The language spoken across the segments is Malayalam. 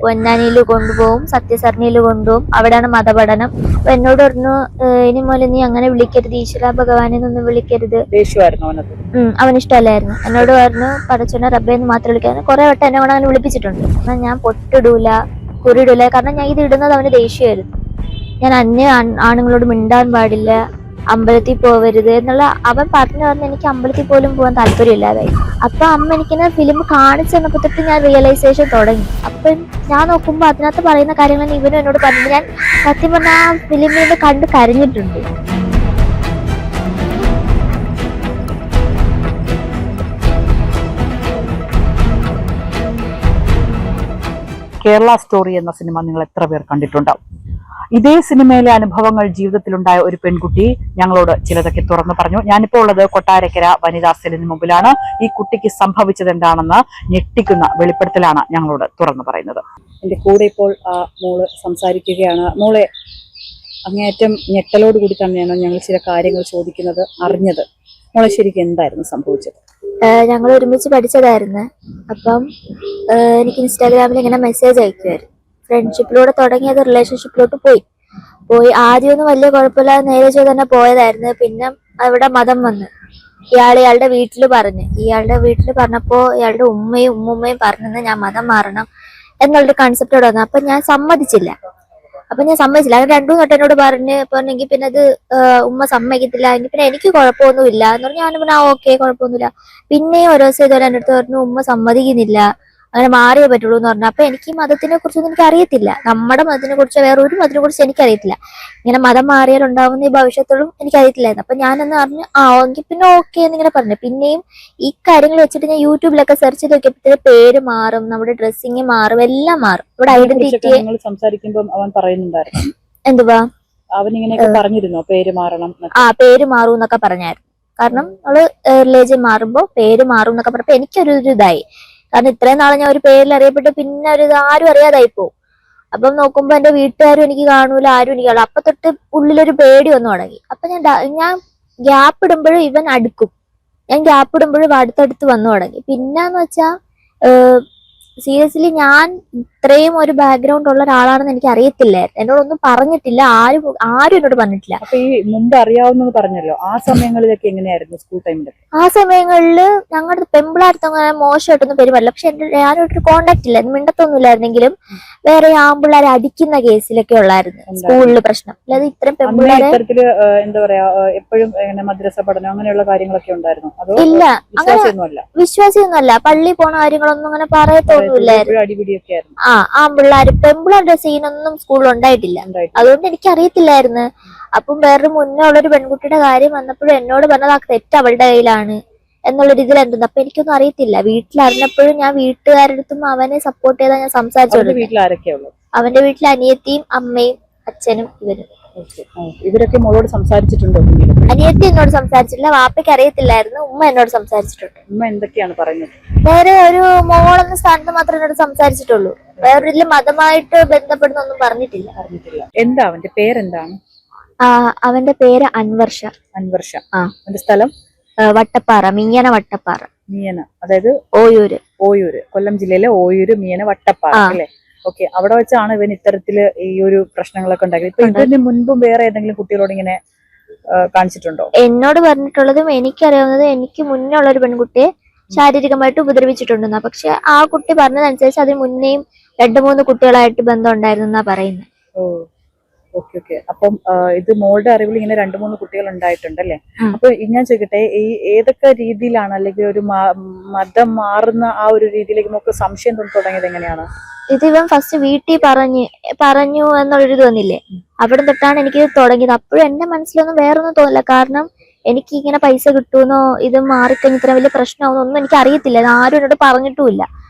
പൊന്നാനിയിൽ കൊണ്ടുപോകും, സത്യസരണിയിൽ കൊണ്ടുപോകും, അവിടെയാണ് മതപഠനം. അപ്പൊ എന്നോട് പറഞ്ഞു ഇനി മുതൽ നീ അങ്ങനെ വിളിക്കരുത്, ഈശ്വര ഭഗവാനെന്നൊന്നും വിളിക്കരുത്. അവനിഷ്ടമല്ലായിരുന്നു. എന്നോട് പറഞ്ഞു പടച്ചോനെ റബ്ബേന്ന് മാത്രം വിളിക്കാൻ. കുറെ വട്ടം എന്നെ കൊണ്ട് അങ്ങനെ വിളിപ്പിച്ചിട്ടുണ്ട്. എന്നാൽ ഞാൻ പൊട്ടിടൂല, കുറിയിടൂല. കാരണം ഞാൻ ഇത് ഇടുന്നത് അവന് ദേഷ്യമായിരുന്നു. ഞാൻ ആണുങ്ങളോട് മിണ്ടാൻ പാടില്ല, അമ്പലത്തിൽ പോവരുത് എന്നുള്ള അവൻ പറഞ്ഞു പറഞ്ഞ് എനിക്ക് അമ്പലത്തിൽ പോലും പോകാൻ താല്പര്യമില്ലാതായി. അപ്പൊ അമ്മ എനിക്കിങ്ങനെ ഫിലിം കാണിച്ചു തന്നപ്പോ തൊട്ട് ഞാൻ റിയലൈസേഷൻ തുടങ്ങി. അപ്പൊ ഞാൻ നോക്കുമ്പോ അതിനകത്ത് പറയുന്ന കാര്യങ്ങൾ ഇവനും എന്നോട് പറഞ്ഞു. ഞാൻ സത്യം പറഞ്ഞ ആ ഫിലിമിൽ കണ്ട് കരഞ്ഞിട്ടുണ്ട്. കേരള സ്റ്റോറി എന്ന സിനിമ നിങ്ങൾ എത്ര പേർ കണ്ടിട്ടുണ്ടാവും? ഇതേ സിനിമയിലെ അനുഭവങ്ങൾ ജീവിതത്തിലുണ്ടായ ഒരു പെൺകുട്ടി ഞങ്ങളോട് ചിലതൊക്കെ തുറന്നു പറഞ്ഞു. ഞാനിപ്പോൾ ഉള്ളത് കൊട്ടാരക്കര വനിതാ സെല്ലിന് മുമ്പിലാണ്. ഈ കുട്ടിക്ക് സംഭവിച്ചത് എന്താണെന്ന് ഞെട്ടിക്കുന്ന വെളിപ്പെടുത്തലാണ് ഞങ്ങളോട് തുറന്നു പറയുന്നത്. എന്റെ കൂടെ ഇപ്പോൾ മോള് സംസാരിക്കുകയാണ്. മോളെ, അങ്ങേയറ്റം ഞെട്ടലോടുകൂടി തന്നെയാണ് ഞങ്ങൾ ചില കാര്യങ്ങൾ ചോദിക്കുന്നത്, അറിഞ്ഞത്. മോളെ ശരിക്കും എന്തായിരുന്നു സംഭവിച്ചത്? ഞങ്ങൾ ഒരുമിച്ച് പഠിച്ചതായിരുന്നു. അപ്പം എനിക്ക് ഇൻസ്റ്റാഗ്രാമിൽ ഇങ്ങനെ മെസ്സേജ് അയക്കുമായിരുന്നു. ഫ്രണ്ട്ഷിപ്പിലൂടെ തുടങ്ങിയത് റിലേഷൻഷിപ്പിലോട്ട് പോയി. ആദ്യമൊന്നും വലിയ കുഴപ്പമില്ലാതെ നേരെ ചെയ്ത് തന്നെ പോയതായിരുന്നു. പിന്നെ അവിടെ മതം വന്ന് ഇയാളുടെ വീട്ടിൽ പറഞ്ഞപ്പോ ഇയാളുടെ ഉമ്മയും ഉമ്മുമ്മയും പറഞ്ഞെന്ന് ഞാൻ മതം മാറണം എന്നുള്ളൊരു കൺസെപ്റ്റോടെ വന്നു. അപ്പൊ ഞാൻ സമ്മതിച്ചില്ല. അങ്ങനെ രണ്ടു വട്ടം എന്നോട് പറഞ്ഞെങ്കിൽ പിന്നെ അത് ഉമ്മ സമ്മതിക്കത്തില്ല, എങ്കിൽ പിന്നെ എനിക്ക് കുഴപ്പമൊന്നുമില്ല എന്ന് പറഞ്ഞു. ഞാൻ പിന്നെ ഓക്കെ കുഴപ്പമൊന്നുമില്ല. പിന്നെയും ഓരോ ദിവസം ഇതുപോലെ എൻ്റെ അടുത്ത് പറഞ്ഞു ഉമ്മ സമ്മതിക്കുന്നില്ല, അങ്ങനെ മാറിയേ പറ്റുള്ളൂ എന്ന് പറഞ്ഞു. അപ്പൊ എനിക്ക് മതത്തിനെ കുറിച്ചൊന്നും എനിക്ക് അറിയത്തില്ല. നമ്മുടെ മതത്തിനെ കുറിച്ച് വേറെ ഒരു മതത്തിനെ കുറിച്ച് എനിക്കറിയത്തില്ല. ഇങ്ങനെ മതം മാറിയാലുണ്ടാവുന്ന ഈ ഭവിഷ്യത്തോളം എനിക്കറിയത്തില്ലായിരുന്നു. അപ്പൊ ഞാനെന്ന് പറഞ്ഞു എങ്കിൽ പിന്നെ ഓക്കെ എന്നിങ്ങനെ പറഞ്ഞു. പിന്നെയും ഈ കാര്യങ്ങൾ വെച്ചിട്ട് ഞാൻ യൂട്യൂബിലൊക്കെ സെർച്ച് ചെയ്ത് നോക്കിയപ്പോഴത്തേക്ക് പേര് മാറും, നമ്മുടെ ഡ്രസ്സിങ് മാറും, എല്ലാം മാറും. ഇവിടെ ഐഡന്റിറ്റി സംസാരിക്കുമ്പോൾ അവൻ പറയുന്നുണ്ടായിരുന്നു എന്തുവാ, അവൻ ഇങ്ങനെയൊക്കെ പറഞ്ഞിരുന്നോ പേര് മാറണം? പേര് മാറും എന്നൊക്കെ പറഞ്ഞായിരുന്നു. കാരണം നമ്മള് റിലേഷൻ മാറുമ്പോ പേര് മാറും എന്നൊക്കെ പറഞ്ഞപ്പോ എനിക്കൊരു ഇതായി. കാരണം ഇത്രയും നാളെ ഞാൻ ഒരു പേരിൽ അറിയപ്പെട്ട് പിന്നെ ആരും അറിയാതായി പോകും. അപ്പം നോക്കുമ്പോ എന്റെ വീട്ടുകാരും എനിക്ക് കാണൂല, ആരും എനിക്ക് കാണൂല. അപ്പൊ തൊട്ട് ഉള്ളിലൊരു പേടി വന്നു തുടങ്ങി. അപ്പൊ ഞാൻ ഗ്യാപ്പ് ഇടുമ്പോഴും ഇവൻ അടുക്കും, ഞാൻ ഗ്യാപ്പ് ഇടുമ്പോഴും അടുത്തടുത്ത് വന്നു തുടങ്ങി. പിന്നെന്ന് വെച്ചാ സീരിയസ്ലി ഞാൻ ഇത്രയും ഒരു ബാക്ക്ഗ്രൗണ്ട് ഉള്ള ഒരാളാണെന്ന് എനിക്ക് അറിയത്തില്ലായിരുന്നു. എന്നോടൊന്നും പറഞ്ഞിട്ടില്ല, ആരും എന്നോട് പറഞ്ഞിട്ടില്ല. അപ്പൊ ഈ മുമ്പ് അറിയാവുന്നത് പറഞ്ഞല്ലോ, ആ സമയങ്ങളിലൊക്കെ എങ്ങനെയായിരുന്നു സ്കൂൾ ടൈമിലൊക്കെ? ആ സമയങ്ങളില് ഞങ്ങളുടെ പെമ്പിളാർത്ത് അങ്ങനെ മോശമായിട്ടൊന്നും പെരുമാറില്ല. പക്ഷെ ഞാനൊരു കോണ്ടാക്ട് ഇല്ല, മിണ്ടത്തൊന്നുമില്ലായിരുന്നെങ്കിലും വേറെ ആമ്പിള്ളേരെ അടിക്കുന്ന കേസിലൊക്കെ ഉള്ളായിരുന്നു സ്കൂളില് പ്രശ്നം. അല്ലാതെ ഇത്രയും പെമ്പിള്ളേരെ എന്താ പറയാ എപ്പോഴും മദ്രസ പഠനം അങ്ങനെയുള്ള കാര്യങ്ങളൊക്കെ ഉണ്ടായിരുന്നു? ഇല്ല, അങ്ങനെ വിശ്വാസിയൊന്നുമല്ല. പള്ളി പോണ കാര്യങ്ങളൊന്നും അങ്ങനെ പറയത്തൊന്നുമില്ലായിരുന്നു. ആമ്പിള്ളേര് പെമ്പിള്ളേരുടെ സീനൊന്നും സ്കൂളിൽ ഉണ്ടായിട്ടില്ല. അതുകൊണ്ട് എനിക്ക് അറിയത്തില്ലായിരുന്നു. അപ്പം വേറൊരു മുന്നേ ഉള്ളൊരു പെൺകുട്ടിയുടെ കാര്യം വന്നപ്പോഴും എന്നോട് പറഞ്ഞത് ആ തെറ്റ് അവളുടെ കയ്യിലാണ് എന്നുള്ള രീതിയിൽ എന്തെന്ന്. അപ്പൊ എനിക്കൊന്നും അറിയത്തില്ല. വീട്ടിലറിഞ്ഞപ്പോഴും ഞാൻ വീട്ടുകാരുടെ അടുത്തും അവനെ സപ്പോർട്ട് ചെയ്താൽ ഞാൻ സംസാരിച്ചോളൂ. അവന്റെ വീട്ടിൽ അനിയത്തിയും അമ്മയും അച്ഛനും ഇവരും. ഇവരൊക്കെ മോളോട് സംസാരിച്ചിട്ടുണ്ടോ? അനിയത്തി എന്നോട് സംസാരിച്ചിട്ടില്ല, വാപ്പയ്ക്ക് അറിയത്തില്ലായിരുന്നു. ഉമ്മ എന്നോട് സംസാരിച്ചിട്ടുണ്ട്. ഉമ്മ എന്തൊക്കെയാണ് പറഞ്ഞത്? വേറെ ഒരു മോളെന്ന സ്ഥാനത്ത് മാത്രമേ എന്നോട് സംസാരിച്ചിട്ടുള്ളൂ. വേറൊരു മതമായിട്ട് ബന്ധപ്പെടുന്നൊന്നും പറഞ്ഞിട്ടില്ല. എന്താ അവന്റെ പേരെന്താണ്? അവന്റെ പേര് അൻവർഷ. അവന്റെ സ്ഥലം വട്ടപ്പാറ, മീയന വട്ടപ്പാറ. മീയന അതായത് ഓയൂര് കൊല്ലം ജില്ലയിലെ ഓയൂര് മീയന വട്ടപ്പാറ അല്ലേ? ഓക്കെ, അവിടെ വെച്ചാണ് ഇവൻ ഇത്തരത്തില് ഈ ഒരു പ്രശ്നങ്ങളൊക്കെ ഉണ്ടാക്കിയത്. ഇപ്പൊ ഇതിന് മുൻപും വേറെ ഏതെങ്കിലും കുട്ടികളോട് ഇങ്ങനെ കാണിച്ചിട്ടുണ്ടോ? എന്നോട് പറഞ്ഞിട്ടുള്ളതും എനിക്കറിയാവുന്നത്, എനിക്ക് മുന്നേ ഉള്ള ഒരു പെൺകുട്ടിയെ ശാരീരികമായിട്ട് ഉപദ്രവിച്ചിട്ടുണ്ടെന്നാ. പക്ഷെ ആ കുട്ടി പറഞ്ഞതനുസരിച്ച് അതിന് മുന്നേയും 2-3 കുട്ടികളായിട്ട് ബന്ധം ഉണ്ടായിരുന്നാ പറയുന്നത്. ഓക്കെ. അപ്പം ഇത് മോളുടെ അറിവിൽ ഇങ്ങനെ 2-3 കുട്ടികൾ ഉണ്ടായിട്ടുണ്ടല്ലേ? അപ്പൊ ഞാൻ ചോദിക്കട്ടെ, ഈ ഏതൊക്കെ രീതിയിലാണ്, അല്ലെങ്കിൽ ഒരു മതം മാറുന്ന ആ ഒരു രീതിയിലേക്ക് നമുക്ക് സംശയം തുടങ്ങിയത് എങ്ങനെയാണ്? ഇത് ഇവൻ ഫസ്റ്റ് വീട്ടിൽ പറഞ്ഞു എന്നുള്ളൊരു തോന്നില്ലേ, അവിടെ തൊട്ടാണ് എനിക്ക് തുടങ്ങിയത്. അപ്പോഴും എന്റെ മനസ്സിലൊന്നും വേറൊന്നും തോന്നില്ല. കാരണം എനിക്ക് ഇങ്ങനെ പൈസ കിട്ടുമെന്നോ ഇത് മാറിക്കഴിഞ്ഞ് ഇത്ര വലിയ പ്രശ്നമാവുന്നോ ഒന്നും എനിക്ക് അറിയത്തില്ല. ആരും എന്നോട് പറഞ്ഞിട്ടുമില്ല.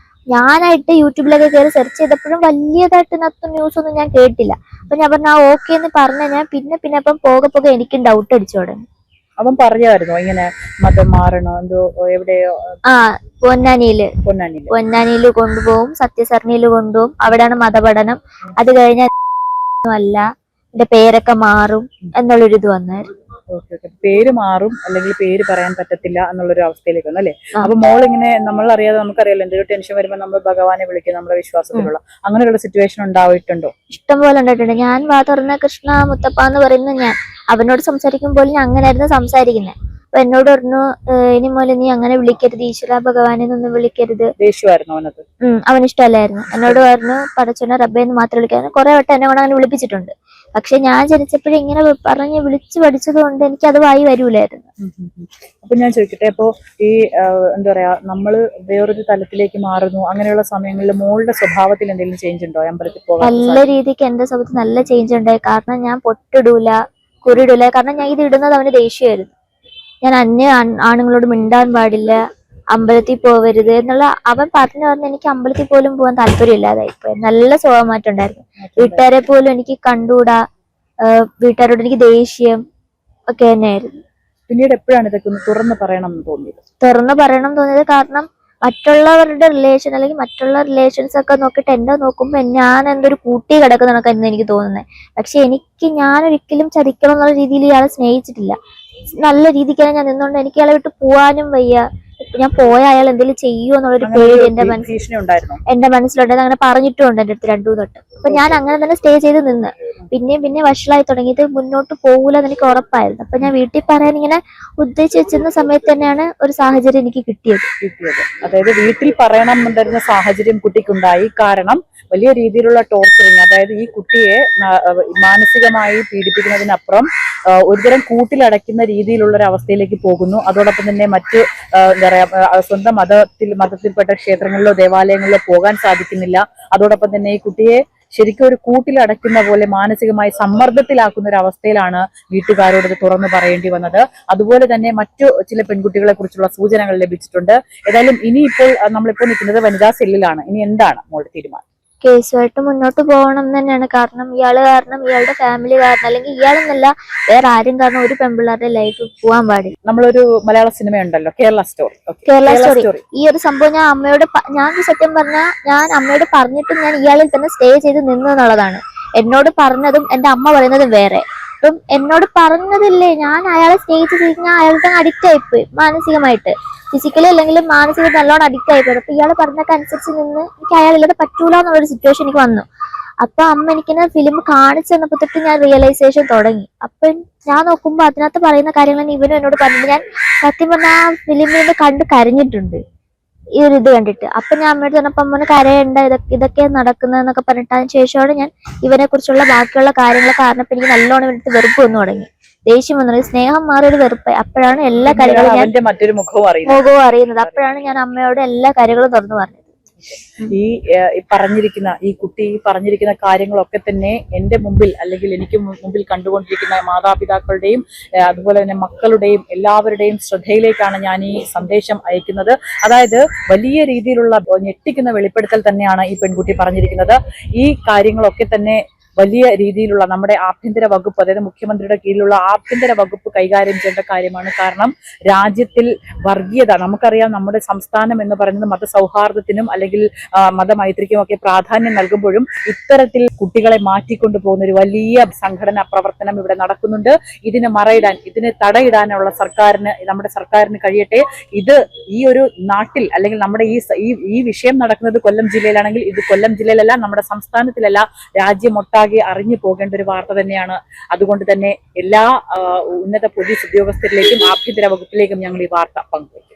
ഞാനായിട്ട് യൂട്യൂബിലൊക്കെ കയറി സെർച്ച് ചെയ്തപ്പോഴും വലിയതായിട്ട് ന്യൂസ് ഒന്നും ഞാൻ കേട്ടില്ല. അപ്പൊ ഞാൻ പറഞ്ഞ ഓക്കെ എന്ന് പറഞ്ഞ ഞാൻ പിന്നെ അപ്പം പോകെ എനിക്കും ഡൗട്ട് അടിച്ചു തുടങ്ങി. അവൻ പറഞ്ഞായിരുന്നോ ഇങ്ങനെ മതം മാറണോ എന്തോ എവിടെയോ? പൊന്നാനിയില് കൊണ്ടുപോകും, സത്യസരണിയിൽ കൊണ്ടുപോകും, അവിടെയാണ് മതപഠനം. അത് കഴിഞ്ഞ എന്റെ പേരൊക്കെ മാറും എന്നുള്ളൊരിത് വന്നായിരുന്നു. Okay okay. പേര് മാറും അല്ലെങ്കിൽ പേര് പറയാൻ പറ്റത്തില്ല എന്നുള്ളൊരു അവസ്ഥയിലേക്ക് വന്നു അല്ലേ? അപ്പൊ മോൾ ഇങ്ങനെ നമ്മളറിയാതെ നമുക്കറിയാലോ എന്തൊരു ടെൻഷൻ വരുമ്പോൾ നമ്മൾ ഭഗവാനെ വിളിക്കും നമ്മുടെ വിശ്വാസത്തിലുള്ള അങ്ങനെയുള്ള സിറ്റുവേഷൻ ഉണ്ടായിട്ടുണ്ടോ? ഇഷ്ടം പോലെ ഉണ്ടായിട്ടുണ്ട്. ഞാൻ വാ തുറന്ന കൃഷ്ണ മുത്തപ്പ എന്ന് പറയുന്ന ഞാൻ അവനോട് സംസാരിക്കുമ്പോൾ ഞാൻ അങ്ങനെയായിരുന്നു സംസാരിക്കുന്നത്. അപ്പൊ എന്നോട് പറഞ്ഞു ഇനി മുതൽ നീ അങ്ങനെ വിളിക്കരുത്, ഈശ്വര ഭഗവാനെ ഒന്നും വിളിക്കരുത്. ദേഷ്യമായിരുന്നു അവനത്? അവന് ഇഷ്ടമല്ലായിരുന്നു. എന്നോട് പറഞ്ഞു പടച്ചോനെ റബ്ബേന്ന് മാത്രം വിളിക്കായിരുന്നു. കുറെ വട്ടം എന്നെ കൊണ്ട് അങ്ങനെ വിളിപ്പിച്ചിട്ടുണ്ട്. പക്ഷെ ഞാൻ ജനിച്ചപ്പോഴും ഇങ്ങനെ പറഞ്ഞ് വിളിച്ചു പഠിച്ചത് കൊണ്ട് എനിക്ക് അത് വായി വരൂലായിരുന്നു. അപ്പൊ ഞാൻ ചോദിക്കട്ടെ, അപ്പൊ ഈ എന്താ പറയാ നമ്മള് വേറൊരു തലത്തിലേക്ക് മാറുന്നു, അങ്ങനെയുള്ള സമയങ്ങളിൽ മോളുടെ സ്വഭാവത്തിൽ എന്തെങ്കിലും ചേഞ്ച് ഉണ്ടോ? അമ്പലത്തിൽ പോകാൻ നല്ല രീതിക്ക് എന്റെ സ്വഭാവത്തിൽ നല്ല ചേഞ്ച് ഉണ്ടായി. കാരണം ഞാൻ പൊട്ടിടൂല, കുറിയിടൂല. കാരണം ഞാൻ ഇത് ഇടുന്നത് അവന് ദേഷ്യമായിരുന്നു. ഞാൻ ആണുങ്ങളോട് മിണ്ടാൻ പാടില്ല, അമ്പലത്തിൽ പോവരുത് എന്നുള്ള അവൻ പറഞ്ഞു പറഞ്ഞ് എനിക്ക് അമ്പലത്തിൽ പോലും പോകാൻ താല്പര്യമില്ലാതായി പോയി. നല്ല സ്വഭാവമാറ്റം ഉണ്ടായിരുന്നു. വീട്ടുകാരെ പോലും എനിക്ക് കണ്ടുകൂടാ, വീട്ടുകാരോട് എനിക്ക് ദേഷ്യം ഒക്കെ തന്നെയായിരുന്നു. പിന്നീട് എപ്പോഴാണ് ഇതൊക്കെ തുറന്ന് പറയണം എന്ന് തോന്നിയത്? തുറന്ന് പറയണം തോന്നിയത് കാരണം മറ്റുള്ളവരുടെ റിലേഷൻ അല്ലെങ്കിൽ മറ്റുള്ള റിലേഷൻസ് ഒക്കെ നോക്കിയിട്ട് എന്നെ നോക്കുമ്പോൾ ഞാൻ എന്തൊരു കൂട്ടി കിടക്കുന്നതൊക്കെ എനിക്ക് തോന്നുന്നത്. പക്ഷെ ഞാനൊരിക്കലും ചതിക്കണം എന്നുള്ള രീതിയിൽ ഇയാളെ സ്നേഹിച്ചിട്ടില്ല. നല്ല രീതിക്കാണ് ഞാൻ നിന്നുകൊണ്ട് എനിക്ക് ഇയാളെ വിട്ട് പോവാനും വയ്യ. ഞാൻ പോയ അയാൾ എന്തെങ്കിലും ചെയ്യുമോ എന്നുള്ളൊരു പേടി എന്റെ മനസ്സിലുണ്ടായിരുന്നു. അങ്ങനെ പറഞ്ഞിട്ടുണ്ട് എന്റെ അടുത്ത് 2 തൊട്ട്. അപ്പൊ ഞാൻ അങ്ങനെ തന്നെ സ്റ്റേ ചെയ്ത് നിന്ന് പിന്നെ വഷളായി തുടങ്ങി. ഇത് മുന്നോട്ട് പോകൂലെന്ന് എനിക്ക് ഉറപ്പായിരുന്നു. അപ്പൊ ഞാൻ വീട്ടിൽ പറയാൻ ഇങ്ങനെ ഉദ്ദേശിച്ച് വെച്ചിരുന്ന സമയത്ത് തന്നെയാണ് ഒരു സാഹചര്യം എനിക്ക് കിട്ടിയത്. അതായത് വീട്ടിൽ പറയണം എന്നുണ്ടായിരുന്ന സാഹചര്യം കുട്ടിക്കുണ്ടായി. കാരണം വലിയ രീതിയിലുള്ള ടോർച്ചറിങ്, അതായത് ഈ കുട്ടിയെ മാനസികമായി പീഡിപ്പിക്കുന്നതിനപ്പുറം ഒരുതരം കൂട്ടിലടയ്ക്കുന്ന രീതിയിലുള്ള ഒരു അവസ്ഥയിലേക്ക് പോകുന്നു. അതോടൊപ്പം തന്നെ മറ്റ് എന്താ പറയാ സ്വന്തം മതത്തിൽപ്പെട്ട ക്ഷേത്രങ്ങളിലോ ദേവാലയങ്ങളിലോ പോകാൻ സാധിക്കുന്നില്ല. അതോടൊപ്പം തന്നെ ഈ കുട്ടിയെ ശരിക്കും ഒരു കൂട്ടിലടയ്ക്കുന്ന പോലെ മാനസികമായി സമ്മർദ്ദത്തിലാക്കുന്ന ഒരു അവസ്ഥയിലാണ് വീട്ടുകാരോട് ഇത് തുറന്നു പറയേണ്ടി വന്നത്. അതുപോലെ തന്നെ മറ്റു ചില പെൺകുട്ടികളെ കുറിച്ചുള്ള സൂചനകൾ ലഭിച്ചിട്ടുണ്ട്. ഏതായാലും ഇനിയിപ്പോൾ നമ്മളിപ്പോൾ നിൽക്കുന്നത് വനിതാ സെല്ലിലാണ്. ഇനി എന്താണ് മോളുടെ തീരുമാനം? കേസുമായിട്ട് മുന്നോട്ട് പോകണം തന്നെയാണ്. കാരണം ഇയാളുടെ ഫാമിലി കാരണം, അല്ലെങ്കിൽ ഇയാളെന്നല്ല വേറെ ആരും കാരണം ഒരു പെൺപിള്ളേരുടെ ലൈഫ് പോകാൻ പാടില്ല. നമ്മളൊരു മലയാള സിനിമ ഉണ്ടല്ലോ, കേരള സ്റ്റോറി. ഈ ഒരു സംഭവം ഞാൻ സത്യം പറഞ്ഞാൽ ഞാൻ അമ്മയോട് പറഞ്ഞിട്ടും ഞാൻ ഇയാളിൽ തന്നെ സ്റ്റേ ചെയ്ത് നിന്നു എന്നുള്ളതാണ്. എന്നോട് പറഞ്ഞതും എന്റെ അമ്മ പറയുന്നതും വേറെ. അപ്പം എന്നോട് പറഞ്ഞതില്ലേ, ഞാൻ അയാളെ സ്നേഹിച്ച് കഴിഞ്ഞാൽ അയാൾക്ക് അഡിക്റ്റ് ആയിപ്പോയി മാനസികമായിട്ട്. ഫിസിക്കലി അല്ലെങ്കിലും മാനസികമായിട്ട് നല്ലോണം അഡിക്റ്റ് ആയിപ്പോയി. അപ്പൊ ഇയാൾ പറഞ്ഞൊക്കെ അനുസരിച്ച് നിന്ന് എനിക്ക് അയാളില്ലാതെ പറ്റൂല എന്നുള്ളൊരു സിറ്റുവേഷൻ എനിക്ക് വന്നു. അപ്പൊ അമ്മ എനിക്കിങ്ങനെ ഫിലിം കാണിച്ചു തന്നപ്പോ തൊട്ട് ഞാൻ റിയലൈസേഷൻ തുടങ്ങി. അപ്പൊ ഞാൻ നോക്കുമ്പോ അതിനകത്ത് പറയുന്ന കാര്യങ്ങൾ ഇവനും എന്നോട് പറഞ്ഞിട്ട് ഞാൻ സത്യം പറഞ്ഞ ആ ഫിലിമിനെ കണ്ട് കരഞ്ഞിട്ടുണ്ട് ഈ ഒരു ഇത് കണ്ടിട്ട്. അപ്പൊ ഞാൻ അമ്മയോട് പറഞ്ഞപ്പോ അമ്മ കരയണ്ട, ഇതൊക്കെ നടക്കുന്നതെന്നൊക്കെ പറഞ്ഞിട്ട് അതിന് ശേഷമാണ് ഞാൻ ഇവനെ കുറിച്ചുള്ള ബാക്കിയുള്ള കാര്യങ്ങളൊക്കെ അറിഞ്ഞപ്പോ എനിക്ക് നല്ലോണം ഇവരുടെ വെറുപ്പ് വന്നു തുടങ്ങി. ദേഷ്യം വന്നു, സ്നേഹം മാറിയൊരു വെറുപ്പ്. അപ്പോഴാണ് എല്ലാ കാര്യങ്ങളും മറ്റൊരു മുഖവും അറിയുന്നത്. അപ്പോഴാണ് ഞാൻ അമ്മയോട് എല്ലാ കാര്യങ്ങളും തുറന്നു പറഞ്ഞത്. ഈ കുട്ടി പറഞ്ഞിരിക്കുന്ന കാര്യങ്ങളൊക്കെ തന്നെ എന്റെ മുമ്പിൽ അല്ലെങ്കിൽ എനിക്ക് മുമ്പിൽ കണ്ടുകൊണ്ടിരിക്കുന്ന മാതാപിതാക്കളുടെയും അതുപോലെ തന്നെ മക്കളുടെയും എല്ലാവരുടെയും ശ്രദ്ധയിലേക്കാണ് ഞാൻ ഈ സന്ദേശം അയക്കുന്നത്. അതായത് വലിയ രീതിയിലുള്ള ഞെട്ടിക്കുന്ന വെളിപ്പെടുത്തൽ തന്നെയാണ് ഈ പെൺകുട്ടി പറഞ്ഞിരിക്കുന്നത്. ഈ കാര്യങ്ങളൊക്കെ തന്നെ വലിയ രീതിയിലുള്ള നമ്മുടെ ആഭ്യന്തര വകുപ്പ്, അതായത് മുഖ്യമന്ത്രിയുടെ കീഴിലുള്ള ആഭ്യന്തര വകുപ്പ് കൈകാര്യം ചെയ്യേണ്ട കാര്യമാണ്. കാരണം രാജ്യത്തിൽ വർഗീയത, നമുക്കറിയാം നമ്മുടെ സംസ്ഥാനം എന്ന് പറയുന്നത് മതസൗഹാർദ്ദത്തിനും അല്ലെങ്കിൽ മതമൈത്രിക്കും ഒക്കെ പ്രാധാന്യം നൽകുമ്പോഴും ഇത്തരത്തിൽ കുട്ടികളെ മാറ്റിക്കൊണ്ടു പോകുന്ന ഒരു വലിയ സംഘടനാ പ്രവർത്തനം ഇവിടെ നടക്കുന്നുണ്ട്. ഇതിന് മറയിടാൻ, ഇതിന് തടയിടാനുള്ള നമ്മുടെ സർക്കാരിന് കഴിയട്ടെ. ഇത് ഈ ഒരു നാട്ടിൽ അല്ലെങ്കിൽ നമ്മുടെ ഈ വിഷയം നടക്കുന്നത് കൊല്ലം ജില്ലയിലാണെങ്കിൽ ഇത് കൊല്ലം ജില്ലയിലല്ല, നമ്മുടെ സംസ്ഥാനത്തിലല്ല, രാജ്യമൊട്ടാകെ അറിഞ്ഞു പോകേണ്ട ഒരു വാർത്ത തന്നെയാണ്. അതുകൊണ്ട് തന്നെ എല്ലാ ഉന്നത പോലീസ് ഉദ്യോഗസ്ഥരിലേക്കും ആഭ്യന്തര വകുപ്പിലേക്കും ഞങ്ങൾ ഈ വാർത്ത പങ്കുവയ്ക്കും.